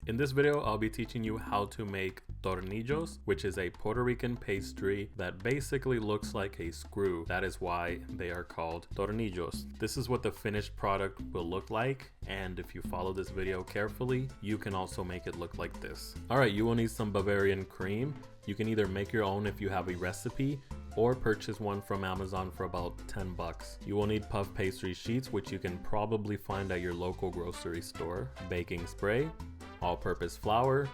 In this video, I'll be teaching you how to make tornillos, which is a Puerto Rican pastry that basically looks like a screw. That is why they are called tornillos. This is what the finished product will look like, and if you follow this video carefully, you can also make it look like this. Alright, you will need some Bavarian cream. You can either make your own if you have a recipe, or purchase one from Amazon for about 10 bucks. You will need puff pastry sheets, which you can probably find at your local grocery store, baking spray, all-purpose flour,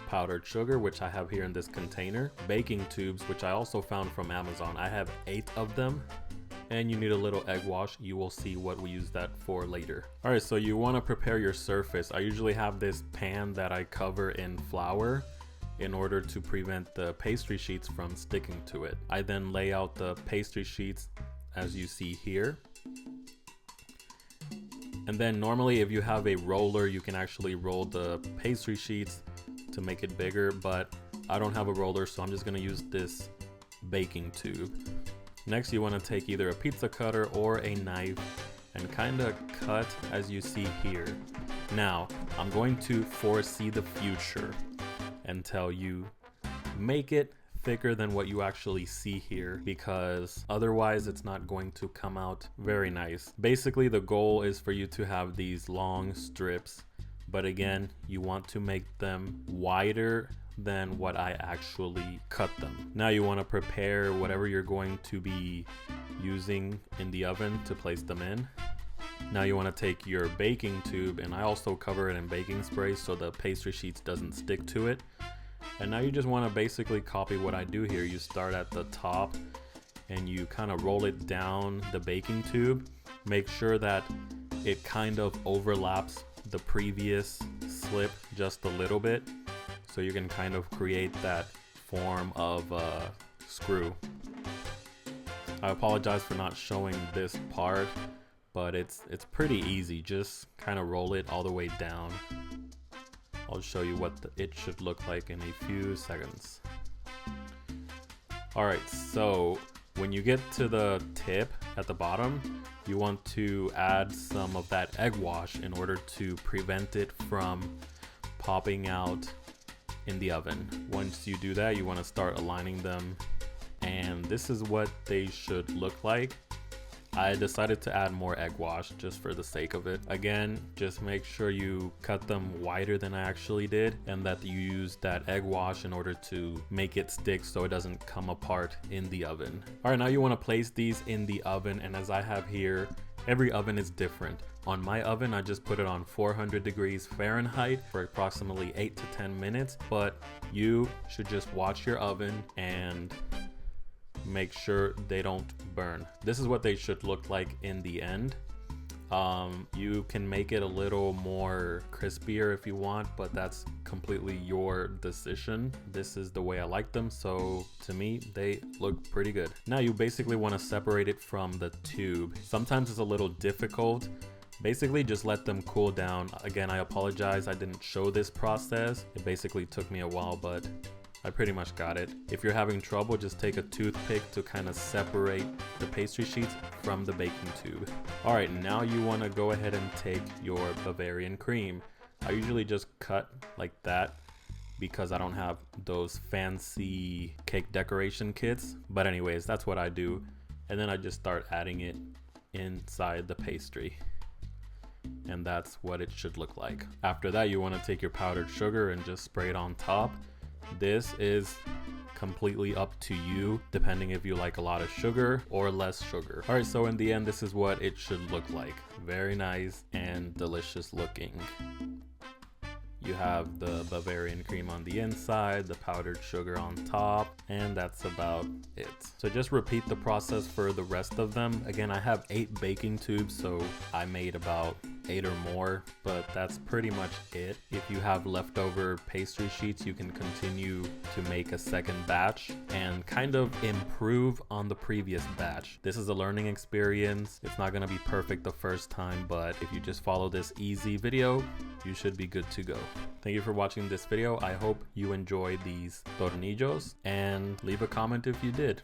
powdered sugar, which I have here in this container, baking tubes, which I also found from Amazon. I have 8 of them, and you need a little egg wash. You will see what we use that for later. All right, so you want to prepare your surface. I usually have this pan that I cover in flour in order to prevent the pastry sheets from sticking to it. I then lay out the pastry sheets as you see here. And then normally if you have a roller, you can actually roll the pastry sheets to make it bigger, but I don't have a roller, so I'm just gonna use this baking tube. Next, you wanna take either a pizza cutter or a knife and kinda cut as you see here. Now, I'm going to foresee the future and tell you, make it thicker than what you actually see here, because otherwise it's not going to come out very nice. Basically, the goal is for you to have these long strips, but again, you want to make them wider than what I actually cut them. Now you want to prepare whatever you're going to be using in the oven to place them in. Now you want to take your baking tube, and I also cover it in baking spray so the pastry sheets doesn't stick to it. And now you just want to basically copy what I do here. You start at the top and you kind of roll it down the baking tube. Make sure that it kind of overlaps the previous slip just a little bit, so you can kind of create that form of a screw. I apologize for not showing this part, but it's pretty easy. Just kind of roll it all the way down. I'll show you what it should look like in a few seconds. Alright, so when you get to the tip at the bottom, you want to add some of that egg wash in order to prevent it from popping out in the oven. Once you do that, you want to start aligning them, and this is what they should look like. I decided to add more egg wash just for the sake of it. Again, just make sure you cut them wider than I actually did, and that you use that egg wash in order to make it stick so it doesn't come apart in the oven. All right, now you want to place these in the oven, and as I have here, every oven is different. On my oven, I just put it on 400 degrees Fahrenheit for approximately 8 to 10 minutes, but you should just watch your oven and make sure they don't burn. This is what they should look like in the end. You can make it a little more crispier if you want, but that's completely your decision. This is the way I like them, so to me they look pretty good. Now you basically want to separate it from the tube. Sometimes it's a little difficult. Basically just let them cool down. Again, I apologize I didn't show this process. It basically took me a while, but I pretty much got it. If you're having trouble, just take a toothpick to kind of separate the pastry sheets from the baking tube. All right, now you want to go ahead and take your Bavarian cream. I usually just cut like that because I don't have those fancy cake decoration kits. But anyways, that's what I do. And then I just start adding it inside the pastry. And that's what it should look like. After that, you want to take your powdered sugar and just spray it on top. This is completely up to you, depending if you like a lot of sugar or less sugar. All right, so in the end, this is what it should look like. Very nice and delicious looking. You have the Bavarian cream on the inside, the powdered sugar on top, and that's about it. So just repeat the process for the rest of them. Again, I have 8 baking tubes, so I made about 8 or more, but that's pretty much it. If you have leftover pastry sheets, you can continue to make a second batch and kind of improve on the previous batch. This is a learning experience. It's not gonna be perfect the first time, but if you just follow this easy video, you should be good to go. Thank you for watching this video. I hope you enjoyed these tornillos, and leave a comment if you did.